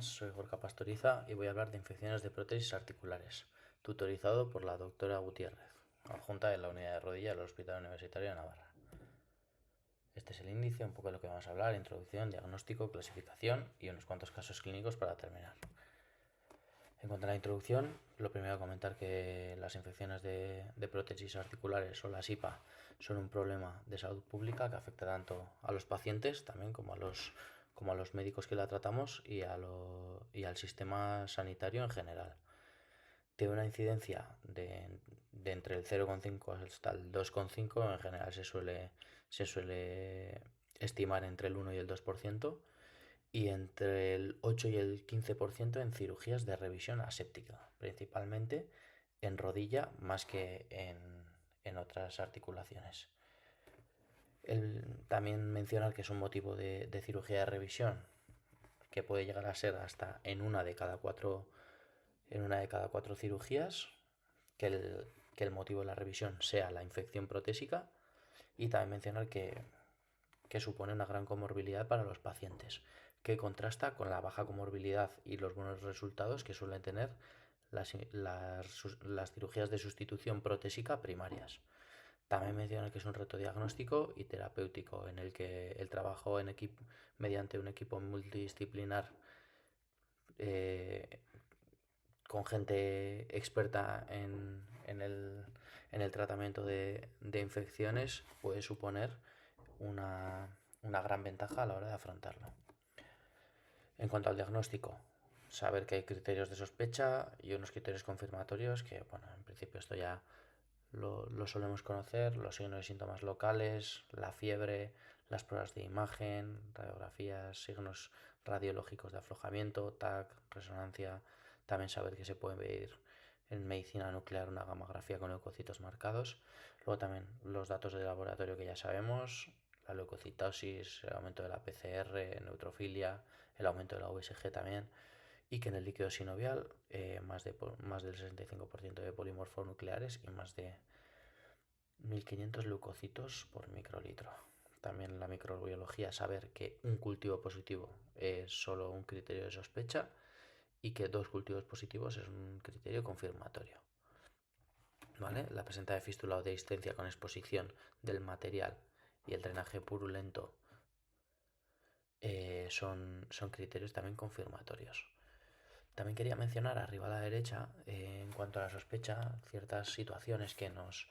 buenas, soy Gorka Pastoriza y voy a hablar de infecciones de prótesis articulares, tutorizado por la doctora Gutiérrez, adjunta de la unidad de rodilla del Hospital Universitario de Navarra. Este es el índice, un poco de lo que vamos a hablar: introducción, diagnóstico, clasificación y unos cuantos casos clínicos para terminar. En cuanto a la introducción, lo primero a comentar que las infecciones de prótesis articulares o las IPA son un problema de salud pública que afecta tanto a los pacientes también como a los médicos que la tratamos y al sistema sanitario en general. Tiene una incidencia de entre el 0,5 hasta el 2,5, en general se suele estimar entre el 1 y el 2%, y entre el 8 y el 15% en cirugías de revisión aséptica, principalmente en rodilla más que en otras articulaciones. También mencionar que es un motivo de cirugía de revisión que puede llegar a ser hasta en una de cada cuatro cirugías, que el motivo de la revisión sea la infección protésica, y también mencionar que supone una gran comorbilidad para los pacientes, que contrasta con la baja comorbilidad y los buenos resultados que suelen tener las cirugías de sustitución protésica primarias. También menciona que es un reto diagnóstico y terapéutico en el que el trabajo en equipo mediante un equipo multidisciplinar con gente experta en el tratamiento de infecciones puede suponer una gran ventaja a la hora de afrontarlo. En cuanto al diagnóstico, saber que hay criterios de sospecha y unos criterios confirmatorios que, bueno, en principio esto ya lo solemos conocer: los signos y síntomas locales, la fiebre, las pruebas de imagen, radiografías, signos radiológicos de aflojamiento, TAC, resonancia. También saber que se puede ver en medicina nuclear una gamografía con leucocitos marcados. Luego también los datos de laboratorio que ya sabemos: la leucocitosis, el aumento de la PCR, neutrofilia, el aumento de la VSG también, y que en el líquido sinovial más del 65% de polimorfos nucleares y más de 1500 leucocitos por microlitro. También la microbiología, saber que un cultivo positivo es solo un criterio de sospecha y que 2 cultivos positivos es un criterio confirmatorio. ¿Vale? La presenta de fístula o de distensia con exposición del material y el drenaje purulento son criterios también confirmatorios. También quería mencionar arriba a la derecha, en cuanto a la sospecha, ciertas situaciones que nos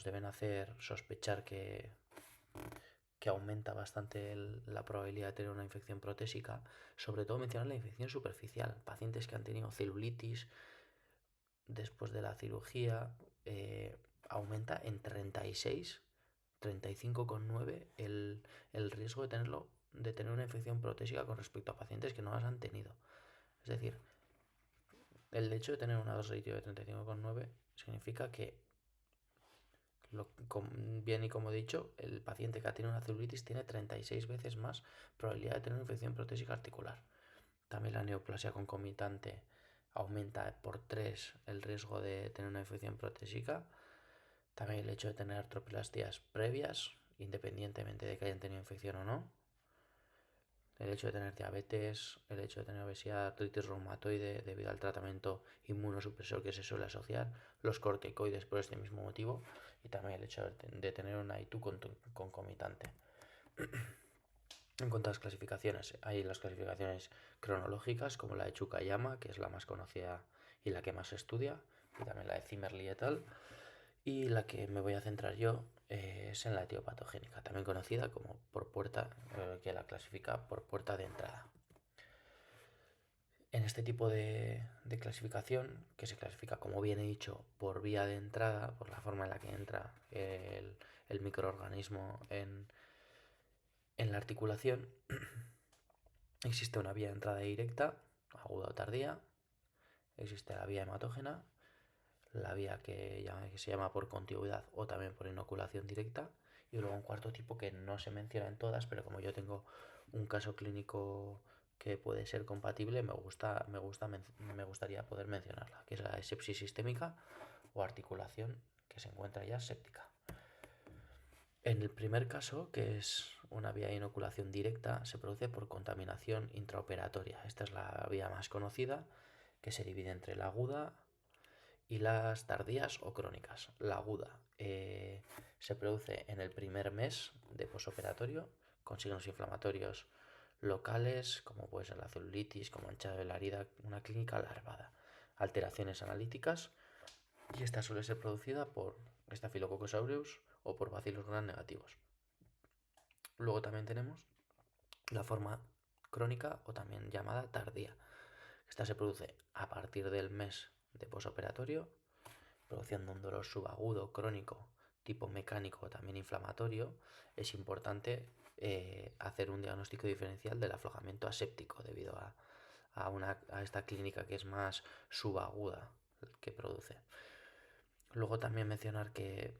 deben hacer sospechar que aumenta bastante la probabilidad de tener una infección protésica. Sobre todo mencionar la infección superficial: pacientes que han tenido celulitis después de la cirugía, aumenta en 35,9 el riesgo de tener una infección protésica con respecto a pacientes que no las han tenido. Es decir, el hecho de tener una dosis aditivo de 35,9 significa que, bien y como he dicho, el paciente que ha tenido una celulitis tiene 36 veces más probabilidad de tener una infección protésica articular. También la neoplasia concomitante aumenta por 3 el riesgo de tener una infección protésica. También el hecho de tener artroplastías previas, independientemente de que hayan tenido infección o no. El hecho de tener diabetes, el hecho de tener obesidad, artritis reumatoide debido al tratamiento inmunosupresor que se suele asociar, los corticoides por este mismo motivo, y también el hecho de tener una ITU concomitante. En cuanto a las clasificaciones, hay las clasificaciones cronológicas, como la de Chukayama, que es la más conocida y la que más se estudia, y también la de Zimmerli et al. Y la que me voy a centrar yo es en la etiopatogénica, también conocida como por puerta, que la clasifica por puerta de entrada. En este tipo de clasificación, que se clasifica, como bien he dicho, por vía de entrada, por la forma en la que entra el microorganismo en la articulación, existe una vía de entrada directa, aguda o tardía; existe la vía hematógena, la vía que se llama por contigüidad o también por inoculación directa, y luego un cuarto tipo que no se menciona en todas, pero como yo tengo un caso clínico que puede ser compatible, me gustaría poder mencionarla, que es la de sepsis sistémica o articulación que se encuentra ya séptica. En el primer caso, que es una vía de inoculación directa se produce por contaminación intraoperatoria. Esta es la vía más conocida, que se divide entre la aguda y las tardías o crónicas. La aguda se produce en el primer mes de posoperatorio con signos inflamatorios locales, como puede ser la celulitis, como mancha de la herida, una clínica larvada, alteraciones analíticas, y esta suele ser producida por Staphylococcus aureus o por bacilos gram negativos. Luego también tenemos la forma crónica o también llamada tardía. Esta se produce a partir del mes de posoperatorio, produciendo un dolor subagudo crónico tipo mecánico o también inflamatorio. Es importante hacer un diagnóstico diferencial del aflojamiento aséptico debido a esta clínica que es más subaguda que produce. Luego también mencionar que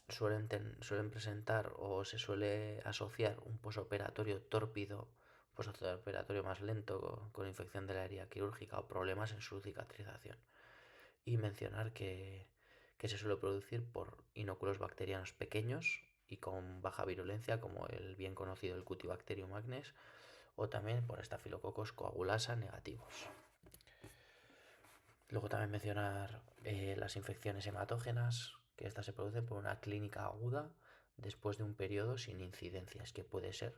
suelen presentar o se suele asociar un posoperatorio tórpido, posoperatorio más lento, con infección de la herida quirúrgica o problemas en su cicatrización. Y mencionar que se suele producir por inóculos bacterianos pequeños y con baja virulencia, como el bien conocido el Cutibacterium magnes, o también por Staphylococcus coagulasa negativos. Luego también mencionar las infecciones hematógenas, que estas se producen por una clínica aguda después de un periodo sin incidencias, que puede ser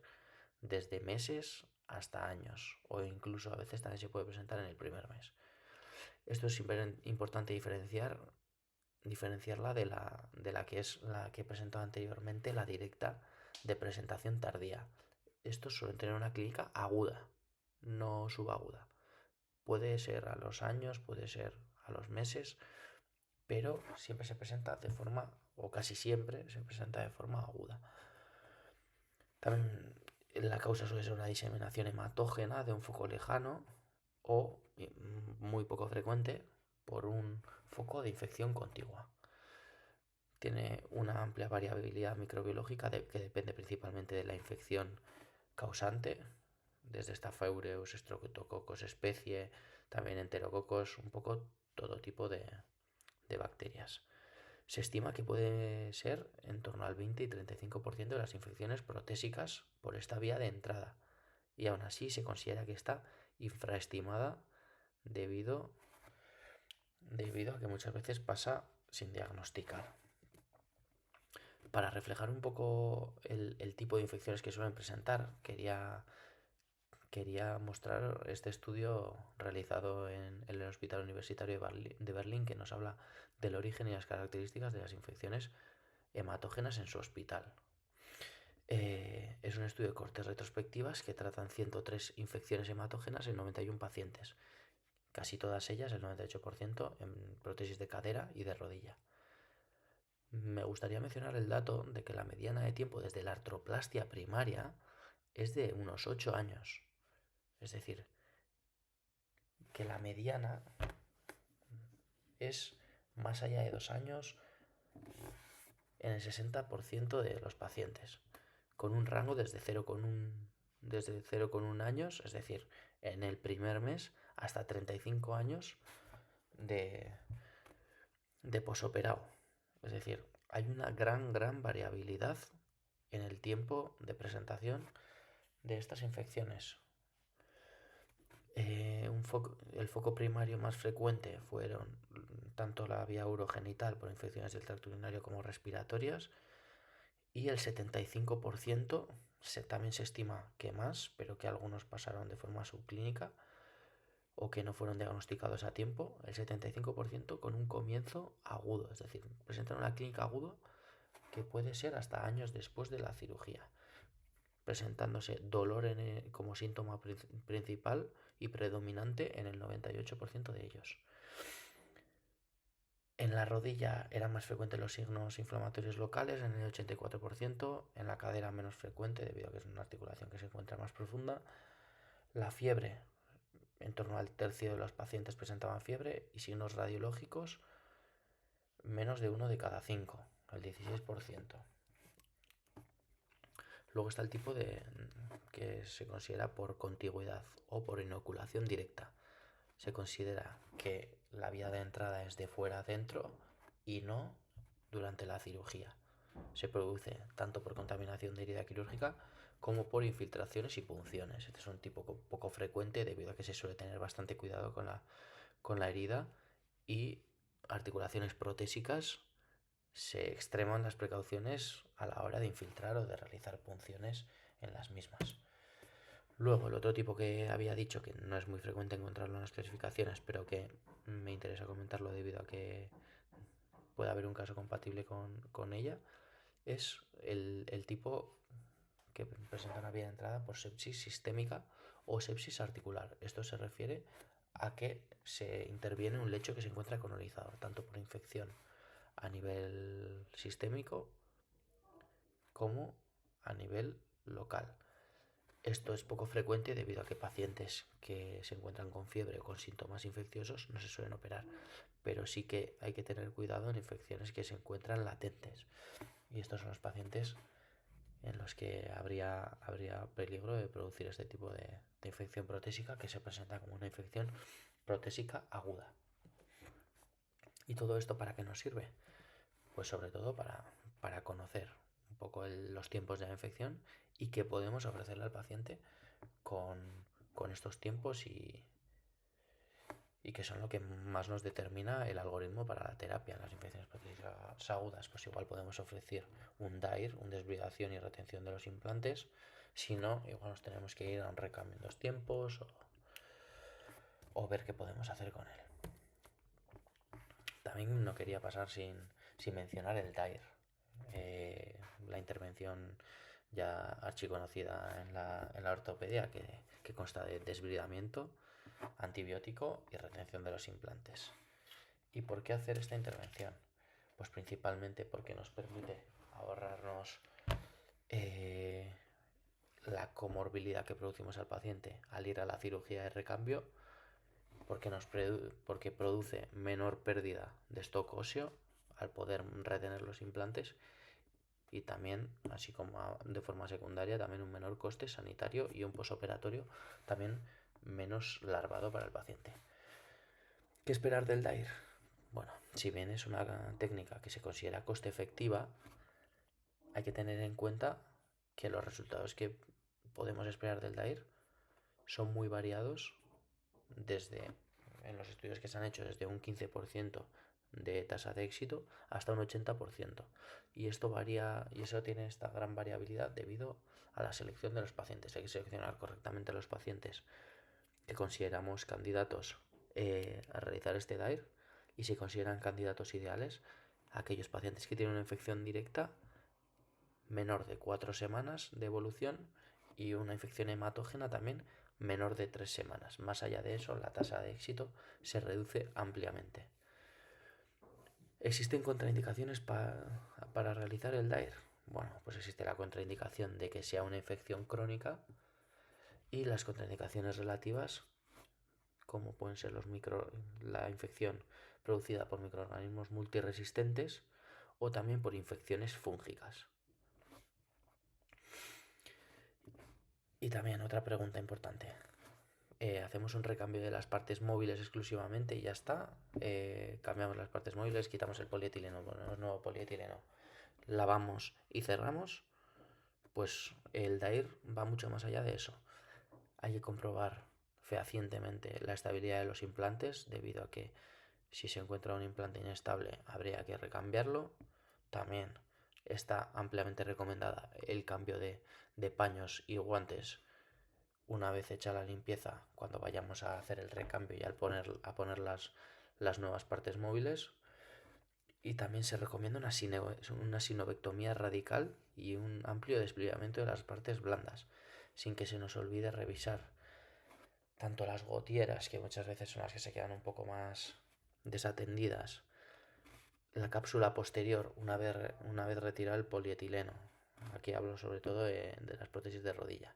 desde meses hasta años, o incluso a veces también se puede presentar en el primer mes. Esto es importante diferenciarla de la que es la que he presentado anteriormente, la directa de presentación tardía. Estos suelen tener una clínica aguda, no subaguda. Puede ser a los años, puede ser a los meses, pero siempre se presenta de forma, o casi siempre se presenta de forma aguda. También la causa suele ser una diseminación hematógena de un foco lejano o, muy poco frecuente, por un foco de infección contigua. Tiene una amplia variabilidad microbiológica que depende principalmente de la infección causante, desde Staph aureus, Streptococcus especie, también enterococos, un poco todo tipo de bacterias. Se estima que puede ser en torno al 20 y 35% de las infecciones protésicas por esta vía de entrada, y aún así se considera que está infraestimada debido a que muchas veces pasa sin diagnosticar. Para reflejar un poco el tipo de infecciones que suelen presentar, quería mostrar este estudio realizado en el Hospital Universitario de Berlín, que nos habla del origen y las características de las infecciones hematógenas en su hospital. Es un estudio de cortes retrospectivas que tratan 103 infecciones hematógenas en 91 pacientes, casi todas ellas, el 98%, en prótesis de cadera y de rodilla. Me gustaría mencionar el dato de que la mediana de tiempo desde la artroplastia primaria es de unos 8 años. Es decir, que la mediana es más allá de 2 años en el 60% de los pacientes, con un rango desde 0,1 años, es decir, en el primer mes, hasta 35 años de posoperado. Es decir, hay una gran variabilidad en el tiempo de presentación de estas infecciones. El foco primario más frecuente fueron tanto la vía urogenital por infecciones del tracto urinario como respiratorias, y el 75% también se estima que más, pero que algunos pasaron de forma subclínica o que no fueron diagnosticados a tiempo, el 75% con un comienzo agudo, es decir, presentan una clínica aguda que puede ser hasta años después de la cirugía, presentándose dolor como síntoma principal y predominante en el 98% de ellos. En la rodilla eran más frecuentes los signos inflamatorios locales, en el 84%, en la cadera menos frecuente debido a que es una articulación que se encuentra más profunda. La fiebre, en torno al tercio de los pacientes presentaban fiebre, y signos radiológicos, menos de 1 de cada 5, el 16%. Luego está el tipo que se considera por contigüidad o por inoculación directa. Se considera que la vía de entrada es de fuera a dentro y no durante la cirugía. se produce tanto por contaminación de herida quirúrgica como por infiltraciones y punciones. Este es un tipo poco frecuente debido a que se suele tener bastante cuidado con la herida, y articulaciones protésicas se extreman las precauciones a la hora de infiltrar o de realizar punciones en las mismas. Luego, el otro tipo que había dicho que no es muy frecuente encontrarlo en las clasificaciones, pero que me interesa comentarlo debido a que puede haber un caso compatible con ella, es el tipo que presenta una vía de entrada por sepsis sistémica o sepsis articular. Esto se refiere a que se interviene un lecho que se encuentra colonizado, tanto por infección a nivel sistémico como a nivel local. Esto es poco frecuente debido a que pacientes que se encuentran con fiebre o con síntomas infecciosos no se suelen operar, pero sí que hay que tener cuidado en infecciones que se encuentran latentes. Y estos son los pacientes en los que habría peligro de producir este tipo de infección protésica, que se presenta como una infección protésica aguda. ¿Y todo esto para qué nos sirve? Pues sobre todo para conocer un poco los tiempos de la infección y qué podemos ofrecerle al paciente con estos tiempos, y que son lo que más nos determina el algoritmo para la terapia en las infecciones protésicas agudas. Pues igual podemos ofrecer un DAIR, un desbridación y retención de los implantes. Si no, igual nos tenemos que ir a un recambio en 2 tiempos, o ver qué podemos hacer con él. También no quería pasar sin mencionar el DAIR, la intervención ya archiconocida en la ortopedia, que consta de desbridamiento, antibiótico y retención de los implantes. ¿Y por qué hacer esta intervención? Pues principalmente porque nos permite ahorrarnos la comorbilidad que producimos al paciente al ir a la cirugía de recambio, porque produce menor pérdida de stock óseo al poder retener los implantes, y también, así como de forma secundaria, también un menor coste sanitario y un posoperatorio también menos larvado para el paciente. ¿Qué esperar del DAIR? Bueno, si bien es una técnica que se considera coste efectiva, hay que tener en cuenta que los resultados que podemos esperar del DAIR son muy variados, en los estudios que se han hecho, desde un 15% de tasa de éxito hasta un 80%. Y esto varía, y eso tiene esta gran variabilidad debido a la selección de los pacientes. Hay que seleccionar correctamente a los pacientes que consideramos candidatos a realizar este DAIR, y se consideran candidatos ideales aquellos pacientes que tienen una infección directa menor de 4 semanas de evolución y una infección hematógena también menor de 3 semanas. Más allá de eso, la tasa de éxito se reduce ampliamente. ¿Existen contraindicaciones para realizar el DAIR? Bueno, pues existe la contraindicación de que sea una infección crónica, y las contraindicaciones relativas, como pueden ser la infección producida por microorganismos multiresistentes o también por infecciones fúngicas. Y también otra pregunta importante. Hacemos un recambio de las partes móviles exclusivamente y ya está. Cambiamos las partes móviles, quitamos el polietileno, ponemos nuevo polietileno, lavamos y cerramos. Pues el DAIR va mucho más allá de eso. Hay que comprobar fehacientemente la estabilidad de los implantes, debido a que si se encuentra un implante inestable habría que recambiarlo. También está ampliamente recomendada el cambio de paños y guantes una vez hecha la limpieza, cuando vayamos a hacer el recambio y a poner las nuevas partes móviles. Y también se recomienda una sinovectomía radical y un amplio desplegamiento de las partes blandas, sin que se nos olvide revisar tanto las gotieras, que muchas veces son las que se quedan un poco más desatendidas, la cápsula posterior una vez retirado el polietileno. Aquí hablo sobre todo de las prótesis de rodilla.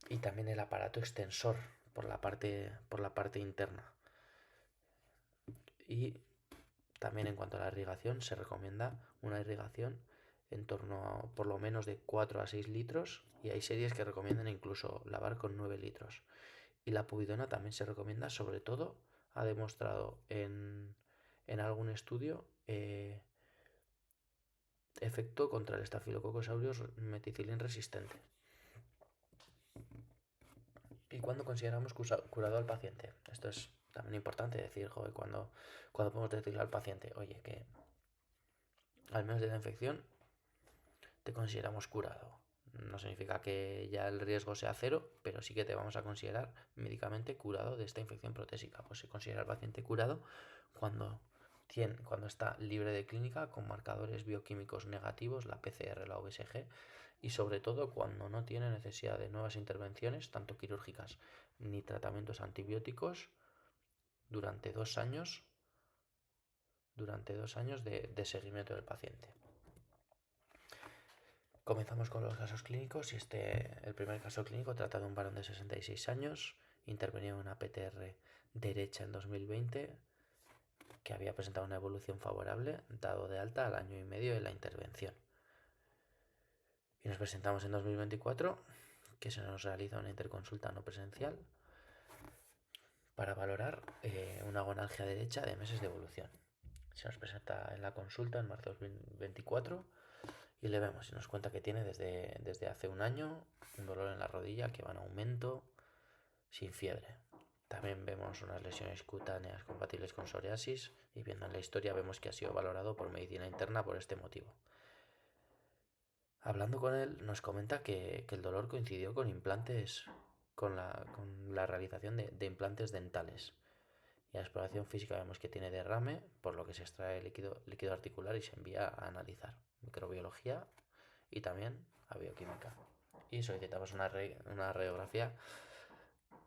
Y también el aparato extensor por la parte interna. Y también en cuanto a la irrigación, se recomienda una irrigación en torno a por lo menos de 4 a 6 litros, y hay series que recomiendan incluso lavar con 9 litros. Y la povidona también se recomienda, sobre todo, ha demostrado en algún estudio efecto contra el Staphylococcus aureus meticilin resistente. ¿Y cuándo consideramos curado al paciente? Esto es también importante decir, joder, cuando podemos decirle al paciente, oye, que al menos de la infección te consideramos curado. No significa que ya el riesgo sea cero, pero sí que te vamos a considerar médicamente curado de esta infección protésica. Pues se considera al paciente curado cuando está libre de clínica con marcadores bioquímicos negativos, la PCR, la VSG, y sobre todo cuando no tiene necesidad de nuevas intervenciones, tanto quirúrgicas ni tratamientos antibióticos, durante 2 años, de seguimiento del paciente. Comenzamos con los casos clínicos y el primer caso clínico trata de un varón de 66 años, intervenido en una PTR derecha en 2020, que había presentado una evolución favorable, dado de alta al año y medio de la intervención. Y nos presentamos en 2024, que se nos realiza una interconsulta no presencial para valorar una gonalgia derecha de meses de evolución. Se nos presenta en la consulta en marzo de 2024 y le vemos y nos cuenta que tiene desde hace un año un dolor en la rodilla que va en aumento, sin fiebre. También vemos unas lesiones cutáneas compatibles con psoriasis y viendo en la historia vemos que ha sido valorado por medicina interna por este motivo. Hablando con él nos comenta que el dolor coincidió con implantes, con la realización de implantes dentales. Y en la exploración física vemos que tiene derrame, por lo que se extrae líquido articular y se envía a analizar microbiología y también a bioquímica. Y solicitamos una radiografía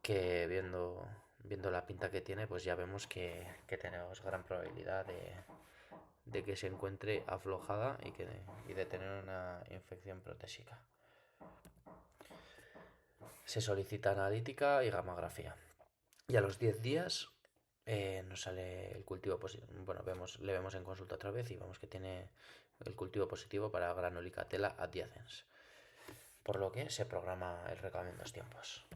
que viendo la pinta que tiene, pues ya vemos que tenemos gran probabilidad de que se encuentre aflojada y de tener una infección protésica. Se solicita analítica y gamografía. Y a los 10 días nos sale el cultivo positivo. Bueno, le vemos en consulta otra vez y vemos que tiene el cultivo positivo para Granulicatella adjacens, por lo que se programa el recambio en 2 tiempos.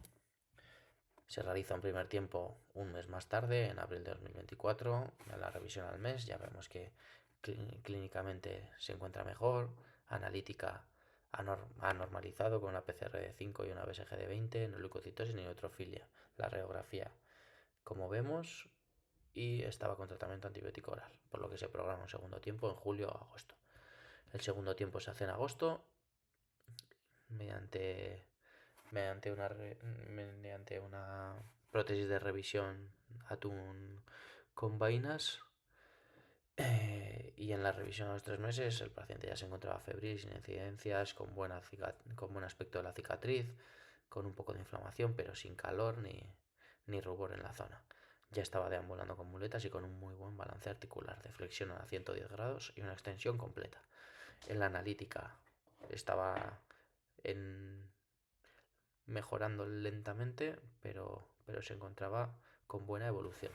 Se realiza un primer tiempo un mes más tarde, en abril de 2024, en la revisión al mes ya vemos que clínicamente se encuentra mejor, analítica ha normalizado con una PCR de 5 y una BSG de 20, no leucocitosis ni neutrofilia. La radiografía, como vemos, y estaba con tratamiento antibiótico oral, por lo que se programa un segundo tiempo en julio o agosto. El segundo tiempo se hace en agosto mediante una prótesis de revisión atún con vainas. Y en la revisión a los 3 meses el paciente ya se encontraba febril, sin incidencias, con buen aspecto de la cicatriz, con un poco de inflamación, pero sin calor ni rubor en la zona. Ya estaba deambulando con muletas y con un muy buen balance articular, de flexión a 110 grados y una extensión completa. En la analítica estaba mejorando lentamente, pero se encontraba con buena evolución.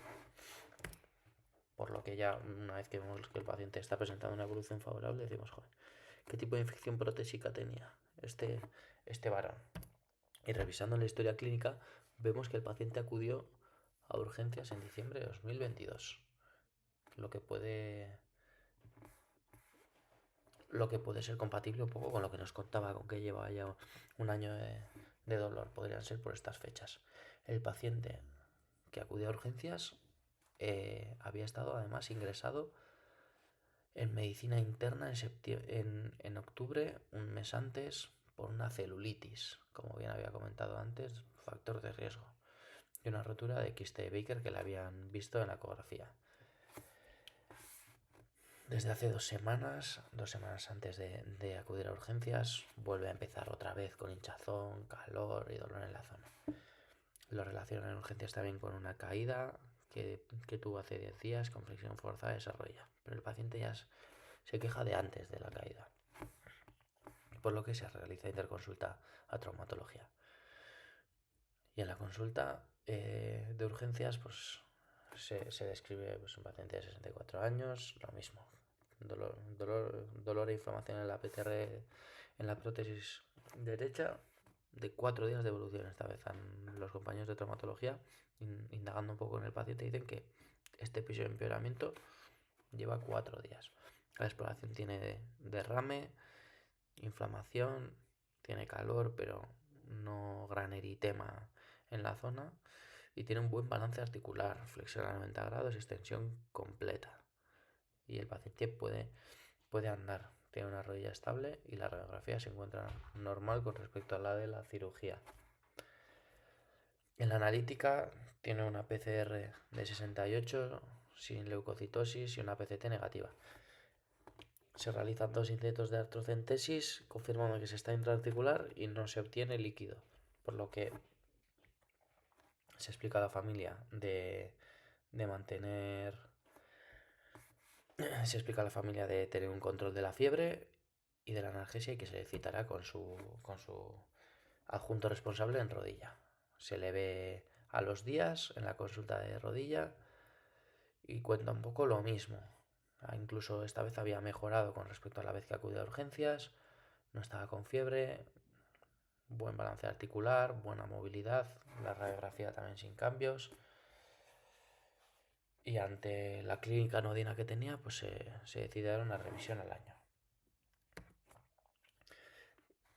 Por lo que ya una vez que vemos que el paciente está presentando una evolución favorable, decimos, joder, ¿qué tipo de infección protésica tenía este varón? Y revisando la historia clínica, vemos que el paciente acudió a urgencias en diciembre de 2022, lo que puede ser compatible un poco con lo que nos contaba, con que lleva ya un año de dolor, podrían ser por estas fechas. El paciente que acudió a urgencias había estado además ingresado en medicina interna en octubre, un mes antes, por una celulitis, como bien había comentado antes, factor de riesgo, y una rotura de quiste de Baker que le habían visto en la ecografía. Desde hace 2 semanas antes de acudir a urgencias, vuelve a empezar otra vez con hinchazón, calor y dolor en la zona. Lo relacionan en urgencias también con una caída que tuvo hace 10 días con flexión forzada de esa rodilla. Pero el paciente ya se queja de antes de la caída, por lo que se realiza interconsulta a traumatología. Y en la consulta de urgencias pues se describe pues, un paciente de 64 años, lo mismo. Dolor e inflamación en la PTR, en la prótesis derecha, de 4 días de evolución. Esta vez los compañeros de traumatología, indagando un poco en el paciente, dicen que este episodio de empeoramiento lleva 4 días. La exploración tiene derrame, inflamación, tiene calor, pero no gran eritema en la zona y tiene un buen balance articular, flexión a 90 grados, extensión completa. Y el paciente puede andar, tiene una rodilla estable y la radiografía se encuentra normal con respecto a la de la cirugía. En la analítica tiene una PCR de 68 sin leucocitosis y una PCT negativa. Se realizan 2 intentos de artrocentesis confirmando que se está intraarticular y no se obtiene líquido, por lo que se explica a la familia de mantener, se explica a la familia de tener un control de la fiebre y de la analgesia y que se le citará con su adjunto responsable en rodilla. Se le ve a los días en la consulta de rodilla y cuenta un poco lo mismo. Incluso esta vez había mejorado con respecto a la vez que acudió a urgencias, no estaba con fiebre, buen balance articular, buena movilidad, la radiografía también sin cambios. Y ante la clínica anodina que tenía, pues se decide dar una revisión al año.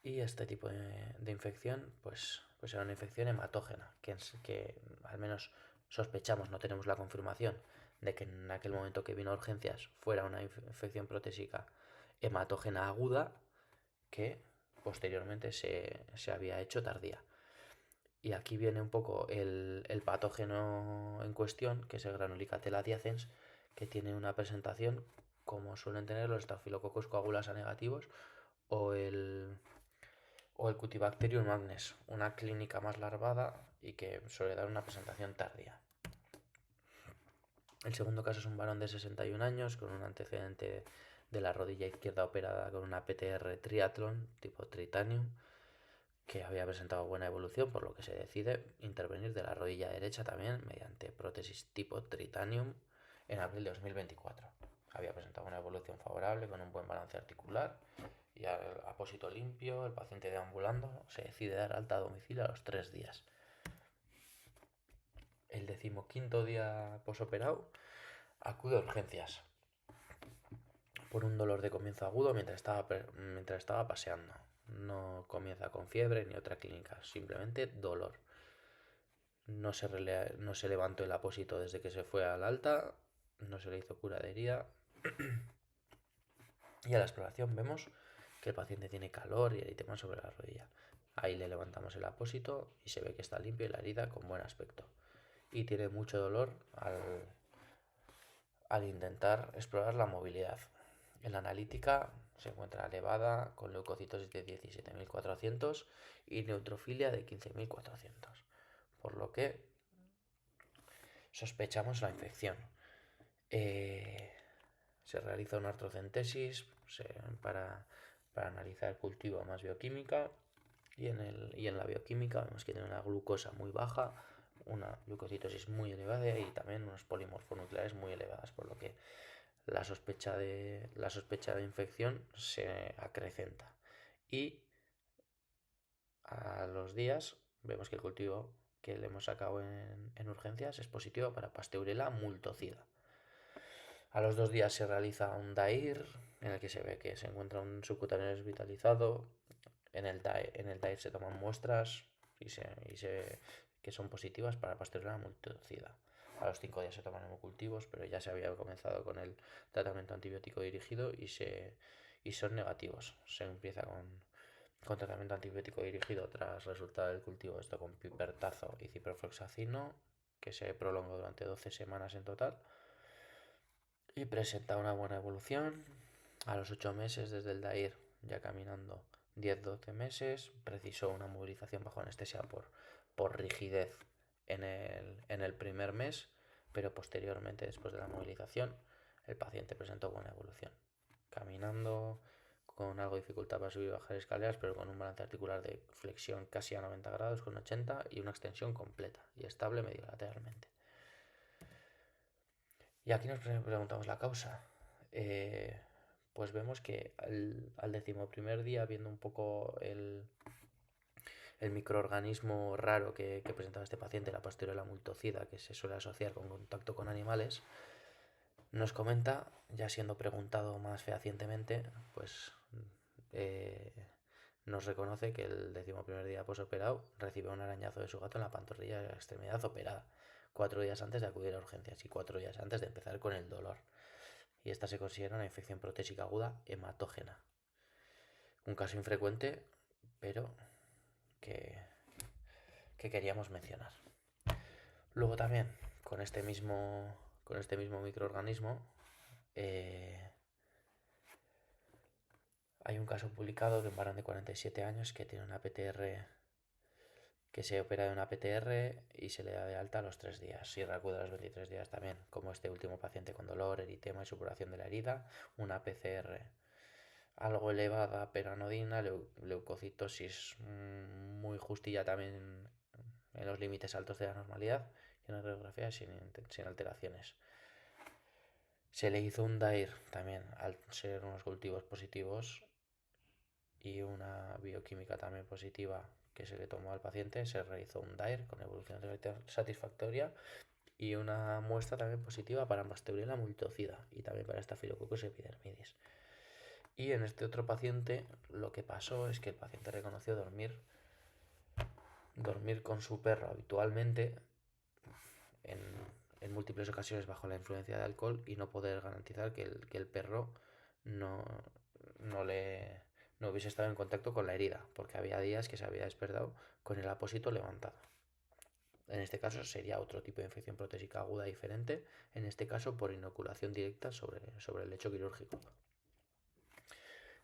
Y este tipo de infección, pues era una infección hematógena, que al menos sospechamos, no tenemos la confirmación de que en aquel momento que vino a urgencias fuera una infección protésica hematógena aguda que posteriormente se había hecho tardía. Y aquí viene un poco el patógeno en cuestión, que es el Granulica teladiacens, que tiene una presentación como suelen tener los Staphylococcus coagulasa negativos o el, o el Cutibacterium magnes, una clínica más larvada y que suele dar una presentación tardía. El segundo caso es un varón de 61 años con un antecedente de la rodilla izquierda operada con una PTR triatlón tipo Tritanium, que había presentado buena evolución, por lo que se decide intervenir de la rodilla derecha también mediante prótesis tipo Tritanium en abril de 2024. Había presentado una evolución favorable con un buen balance articular y al apósito limpio, el paciente deambulando, se decide dar alta a domicilio a los 3 días. El 15º día posoperado acude a urgencias por un dolor de comienzo agudo mientras estaba paseando. No comienza con fiebre ni otra clínica, simplemente dolor. No se levantó el apósito desde que se fue al alta, no se le hizo cura de herida. Y a la exploración vemos que el paciente tiene calor y eritema sobre la rodilla. Ahí le levantamos el apósito y se ve que está limpio y la herida con buen aspecto. Y tiene mucho dolor al intentar explorar la movilidad. En la analítica se encuentra elevada con leucocitosis de 17.400 y neutrofilia de 15.400, por lo que sospechamos la infección. Se realiza una artrocentesis para analizar el cultivo más bioquímica y en la bioquímica vemos que tiene una glucosa muy baja, una glucositosis muy elevada y también unos polimorfonucleares muy elevadas, por lo que la sospecha de infección se acrecenta. Y a los días vemos que el cultivo que le hemos sacado en urgencias es positivo para Pasteurella multocida. A los 2 días se realiza un DAIR en el que se ve que se encuentra un subcutáneo desvitalizado. En el DAIR se toman muestras que son positivas para Pasteurella multocida. A los 5 días se toman hemocultivos, pero ya se había comenzado con el tratamiento antibiótico dirigido y son negativos. Se empieza con tratamiento antibiótico dirigido tras resultado del cultivo, esto con pipertazo y ciprofloxacino, que se prolongó durante 12 semanas en total. Y presenta una buena evolución. A los 8 meses desde el DAIR, ya caminando 10-12 meses, precisó una movilización bajo anestesia por rigidez en el primer mes, pero posteriormente, después de la movilización, el paciente presentó buena evolución. Caminando con algo de dificultad para subir y bajar escaleras, pero con un balance articular de flexión casi a 90 grados, con 80 y una extensión completa y estable medio lateralmente. Y aquí nos preguntamos la causa. Pues vemos que al 11º día, viendo un poco el microorganismo raro que presentaba este paciente, la Pasteurella multocida, que se suele asociar con contacto con animales, Nos comenta, ya siendo preguntado más fehacientemente, pues eh, nos reconoce que el 11.º día posoperado recibe un arañazo de su gato en la pantorrilla de la extremidad operada, 4 días antes de acudir a urgencias y 4 días antes de empezar con el dolor. Y esta se considera una infección protésica aguda hematógena. Un caso infrecuente, pero que, que queríamos mencionar. Luego también, con este mismo microorganismo, eh, hay un caso publicado de un varón de 47 años que tiene una PTR, que se opera de una PTR y se le da de alta a los 3 días y reacude a los 23 días también, como este último paciente con dolor, eritema y supuración de la herida, una PCR algo elevada, pero anodina, leucocitosis muy justilla también en los límites altos de la normalidad y una radiografía sin alteraciones. Se le hizo un DAIR también al ser unos cultivos positivos y una bioquímica también positiva que se le tomó al paciente. Se realizó un DAIR con evolución satisfactoria y una muestra también positiva para Masturella multocida y también para Staphylococcus epidermidis. Y en este otro paciente lo que pasó es que el paciente reconoció dormir con su perro habitualmente en, en múltiples ocasiones bajo la influencia de alcohol y no poder garantizar que el perro no, no hubiese estado en contacto con la herida, porque había días que se había despertado con el apósito levantado. En este caso sería otro tipo de infección protésica aguda diferente, en este caso por inoculación directa sobre el lecho quirúrgico.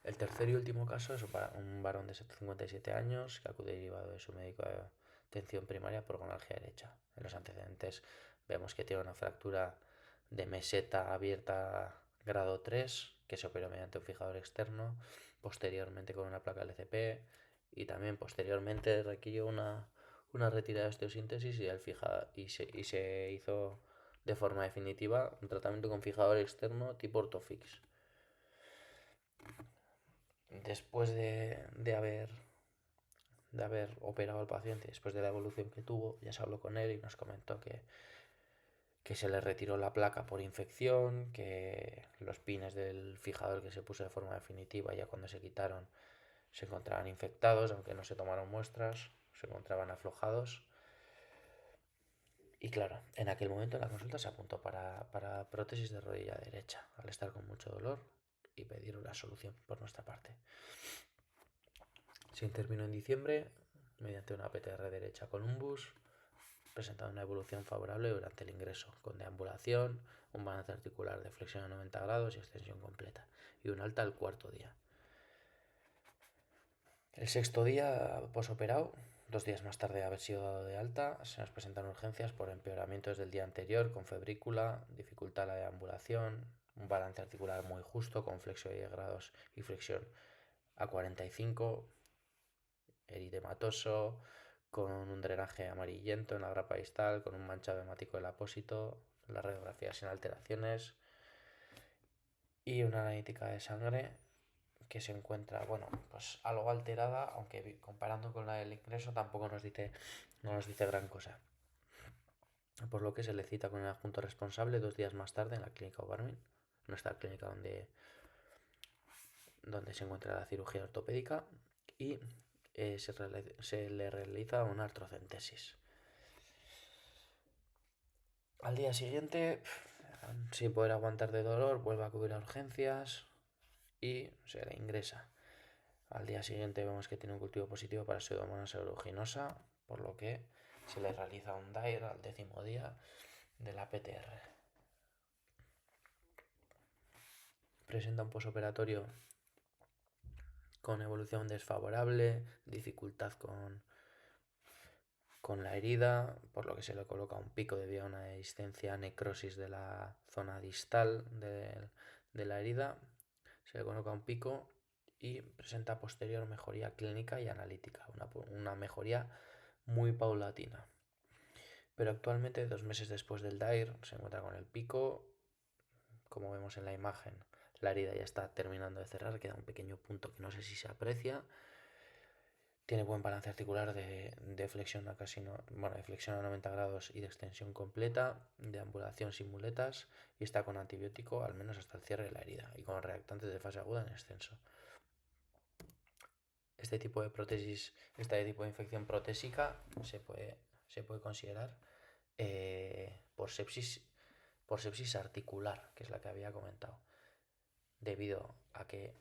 El tercer y último caso es un varón de 57 años que acude derivado de su médico de atención primaria por gonalgia derecha. En los antecedentes vemos que tiene una fractura de meseta abierta grado 3 que se operó mediante un fijador externo, posteriormente con una placa LCP y también posteriormente requirió una retirada de osteosíntesis y se hizo de forma definitiva un tratamiento con fijador externo tipo Orthofix. Después de haber operado al paciente, después de la evolución que tuvo, ya se habló con él y nos comentó que se le retiró la placa por infección, que los pines del fijador que se puso de forma definitiva ya cuando se quitaron se encontraban infectados, aunque no se tomaron muestras, se encontraban aflojados. Y claro, en aquel momento en la consulta se apuntó para prótesis de rodilla derecha, al estar con mucho dolor y pedir una solución por nuestra parte. Se intervino en diciembre mediante una PTR derecha con un bus, presentando una evolución favorable durante el ingreso, con deambulación, un balance articular de flexión a 90 grados y extensión completa, y un alta al 4.º día. El 6.º día posoperado, 2 días más tarde de haber sido dado de alta, se nos presentan urgencias por empeoramientos del día anterior, con febrícula, dificultad en la deambulación, un balance articular muy justo, con flexión de 10 grados y flexión a 45, eritematoso, con un drenaje amarillento en la grapa distal, con un manchado hemático del apósito, la radiografía sin alteraciones y una analítica de sangre que se encuentra, bueno, pues algo alterada, aunque comparando con la del ingreso tampoco no nos dice gran cosa. Por lo que se le cita con el adjunto responsable 2 días más tarde en la clínica Obarmin, nuestra clínica donde se encuentra la cirugía ortopédica, y se le realiza una artrocentesis. Al día siguiente, sin poder aguantar de dolor, vuelve a acudir a urgencias y se le ingresa. Al día siguiente vemos que tiene un cultivo positivo para Pseudomonas aeruginosa, por lo que se le realiza un DAIR al 10.º día de la PTR. Presenta un posoperatorio con evolución desfavorable, dificultad con la herida, por lo que se le coloca un pico debido a una discencia necrosis de la zona distal de la herida. Se le coloca un pico y presenta posterior mejoría clínica y analítica, una mejoría muy paulatina. Pero actualmente, 2 meses después del DAIR, se encuentra con el pico, como vemos en la imagen. La herida ya está terminando de cerrar, queda un pequeño punto que no sé si se aprecia. Tiene buen balance articular de flexión a de flexión a 90 grados y de extensión completa, de ambulación sin muletas, y está con antibiótico al menos hasta el cierre de la herida y con reactantes de fase aguda en extenso. Este tipo de prótesis, este tipo de infección protésica se puede considerar por sepsis articular, que es la que había comentado, debido a que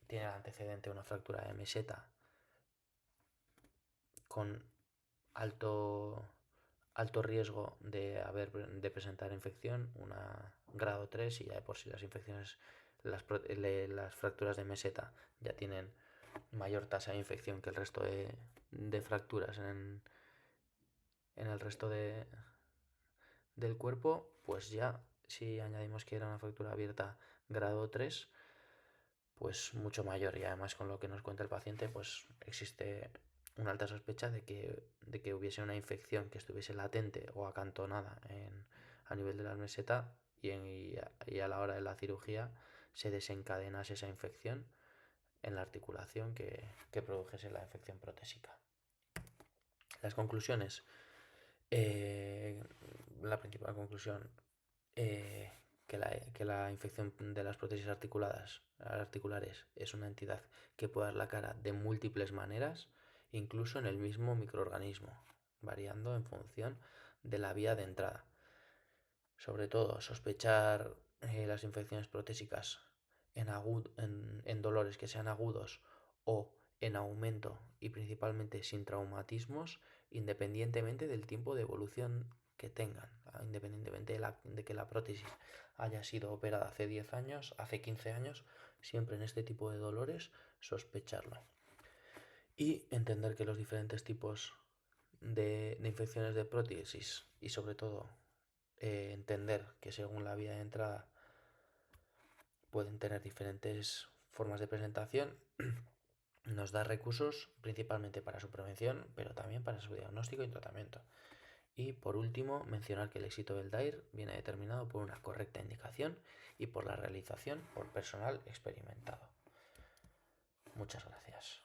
tiene el antecedente una fractura de meseta con alto riesgo de presentar infección, una grado 3, y ya de por sí las infecciones, las fracturas de meseta ya tienen mayor tasa de infección que el resto de fracturas en el resto del cuerpo, pues ya si añadimos que era una fractura abierta grado 3, pues mucho mayor, y además con lo que nos cuenta el paciente, pues existe una alta sospecha de que hubiese una infección que estuviese latente o acantonada a nivel de la meseta, y a la hora de la cirugía se desencadenase esa infección en la articulación que produjese la infección protésica. Las conclusiones. La principal conclusión, que la infección de las prótesis articulares es una entidad que puede dar la cara de múltiples maneras, incluso en el mismo microorganismo, variando en función de la vía de entrada. Sobre todo, sospechar las infecciones protésicas en dolores que sean agudos o en aumento, y principalmente sin traumatismos, independientemente del tiempo de evolución que tengan, independientemente de que la prótesis haya sido operada hace 10 años, hace 15 años, siempre en este tipo de dolores sospecharlo. Y entender que los diferentes tipos de infecciones de prótesis, y sobre todo entender que según la vía de entrada pueden tener diferentes formas de presentación, nos da recursos principalmente para su prevención, pero también para su diagnóstico y tratamiento. Y por último, mencionar que el éxito del DAIR viene determinado por una correcta indicación y por la realización por personal experimentado. Muchas gracias.